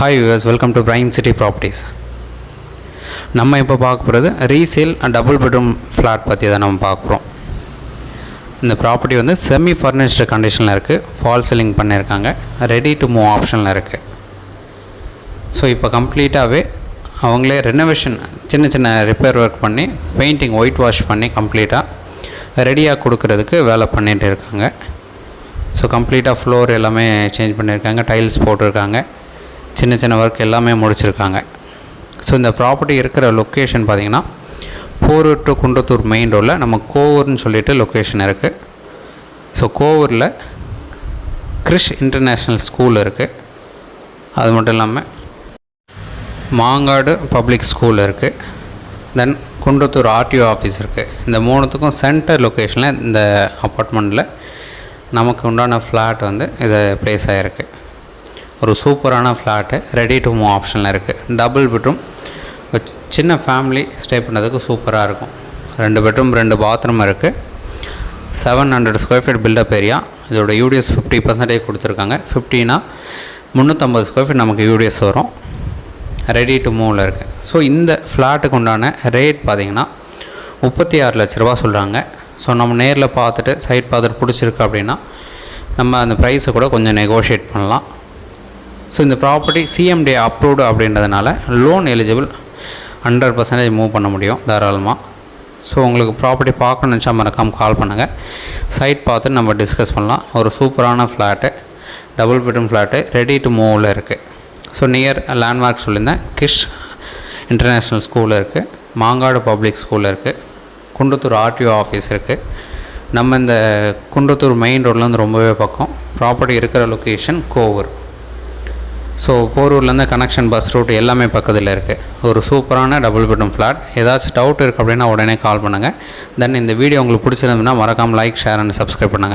Hi viewers, welcome to prime city properties. நம்ம இப்போ பார்க்க போகிறது ரீசேல் டபுள் பெட்ரூம் ஃப்ளாட் பற்றி தான் நம்ம பார்க்க போகிறோம். இந்த ப்ராப்பர்ட்டி வந்து செமி ஃபர்னிஷ்டு கண்டிஷனில் இருக்குது. ஃபால் சீலிங் பண்ணியிருக்காங்க. ரெடி டு மூவ் ஆப்ஷனில் இருக்குது. ஸோ இப்போ கம்ப்ளீட்டாகவே அவங்களே ரெனோவேஷன் சின்ன சின்ன ரிப்பேர் ஒர்க் பண்ணி பெயிண்டிங் ஒயிட் வாஷ் பண்ணி கம்ப்ளீட்டாக ரெடியாக கொடுக்கறதுக்கு வேலை பண்ணிகிட்டு இருக்காங்க. ஸோ கம்ப்ளீட்டாக ஃப்ளோர் எல்லாமே சேஞ்ச் பண்ணியிருக்காங்க. டைல்ஸ் போட்டிருக்காங்க. சின்ன சின்ன ஒர்க் எல்லாமே முடிச்சிருக்காங்க. ஸோ இந்த ப்ராப்பர்ட்டி இருக்கிற லொக்கேஷன் பார்த்திங்கன்னா போரூர் டு குன்றத்தூர் மெயின் ரோடில் நம்ம கோவூர்னு சொல்லிட்டு லொக்கேஷன் இருக்குது. ஸோ கோவூரில் கிறிஷ் இன்டர்நேஷ்னல் ஸ்கூல் இருக்குது. அது மட்டும் இல்லாமல் மாங்காடு பப்ளிக் ஸ்கூல் இருக்குது. தென் குன்றத்தூர் ஆர்டிஓ ஆஃபீஸ் இருக்குது. இந்த மூணுத்துக்கும் சென்டர் லொக்கேஷனில் இந்த அப்பார்ட்மெண்ட்டில் நமக்கு உண்டான ஃப்ளாட் வந்து இது ப்ளேஸ் ஆகிருக்கு. ஒரு சூப்பரான ஃப்ளாட்டு ரெடி டு மூவ் ஆப்ஷனில் இருக்குது. டபுள் பெட்ரூம், சின்ன ஃபேமிலி ஸ்டே பண்ணுறதுக்கு சூப்பராக இருக்கும். 2 பெட்ரூம் 2 பாத்ரூம் இருக்குது. 700 ஸ்கொயர் ஃபீட் பில்டப் ஏரியா. இதோட யூடிஎஸ் 50% கொடுத்துருக்காங்க. 50னா 350 ஸ்கொயர் ஃபீட் நமக்கு யூடிஎஸ் வரும். ரெடி டு மூவில் இருக்குது. ஸோ இந்த ஃப்ளாட்டுக்கு உண்டான ரேட் பார்த்திங்கன்னா 36 லட்ச ரூபா சொல்கிறாங்க. ஸோ நம்ம நேரில் பார்த்துட்டு சைட் பார்த்துட்டு பிடிச்சிருக்கு அப்படின்னா நம்ம அந்த ப்ரைஸை கூட கொஞ்சம் நெகோஷியேட் பண்ணலாம். ஸோ இந்த ப்ராப்பர்ட்டி சிஎம்டி அப்ரூவ்டு அப்படின்றதுனால லோன் எலிஜிபிள் 100% மூவ் பண்ண முடியும் தாராளமாக. ஸோ உங்களுக்கு ப்ராப்பர்ட்டி பார்க்கணுன்னு நினச்சா மறக்காமல் கால் பண்ணுங்கள். சைட் பார்த்து நம்ம டிஸ்கஸ் பண்ணலாம். ஒரு சூப்பரான flat, double bedroom flat ready to மூவில் இருக்குது. ஸோ நியர் லேண்ட்மார்க் சொல்லியிருந்தேன். கிஷ் இன்டர்நேஷ்னல் ஸ்கூல் இருக்குது. மாங்காடு பப்ளிக் ஸ்கூல் இருக்குது. குன்றத்தூர் ஆர்டிஓ ஆஃபீஸ் இருக்குது. நம்ம இந்த குன்றத்தூர் மெயின் ரோட்லேருந்து ரொம்பவே பக்கம். ப்ராப்பர்ட்டி இருக்கிற லொக்கேஷன் கோவூர். ஸோ போரூர்லேருந்து கனெக்ஷன் பஸ் ரூட் எல்லாமே பக்கத்தில் இருக்குது. ஒரு சூப்பரான டபுள் பெட்ரூம் ஃப்ளாட். ஏதாச்சும் டவுட் இருக்குது அப்படின்னா உடனே கால் பண்ணுங்கள். தென் இந்த வீடியோ உங்களுக்கு பிடிச்சிருந்ததுன்னா மறக்காமல் லைக், ஷேர் அண்ட் சப்ஸ்கிரைப் பண்ணுங்கள்.